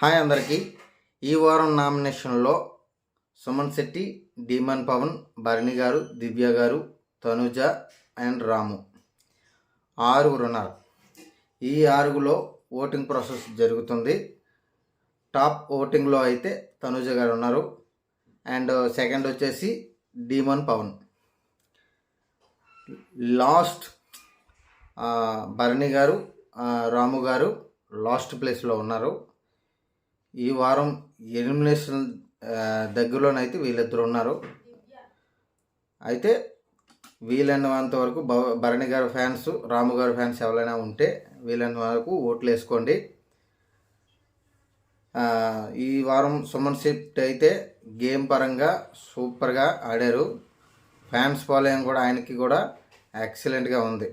Hi అందరికీ. ఈ వారం నామినేషన్లో సుమన్ శెట్టి, డీమన్ పవన్, భరణి గారు, దివ్య గారు, తనుజ అండ్ రాము ఆరుగురు ఉన్నారు. ఈ ఆరుగులో ఓటింగ్ ప్రాసెస్ జరుగుతుంది. టాప్ ఓటింగ్లో అయితే తనుజ గారు ఉన్నారు అండ్ సెకండ్ వచ్చేసి డీమన్ పవన్. లాస్ట్ భరణి గారు, రాము గారు లాస్ట్ ప్లేస్లో ఉన్నారు. ఈ వారం ఎలిమినేషన్ దగ్గరలోనైతే వీళ్ళిద్దరు ఉన్నారు. అయితే వీలైనంత వరకు భరణి గారి ఫ్యాన్స్, రాము గారి ఫ్యాన్స్ ఎవరైనా ఉంటే వీలైనంత వరకు ఓట్లు వేసుకోండి. ఈ వారం సుమన్ శెట్టి అయితే గేమ్ పరంగా సూపర్గా ఆడారు. ఫ్యాన్స్ ఫాలోయింగ్ కూడా ఆయనకి కూడా ఎక్సలెంట్గా ఉంది.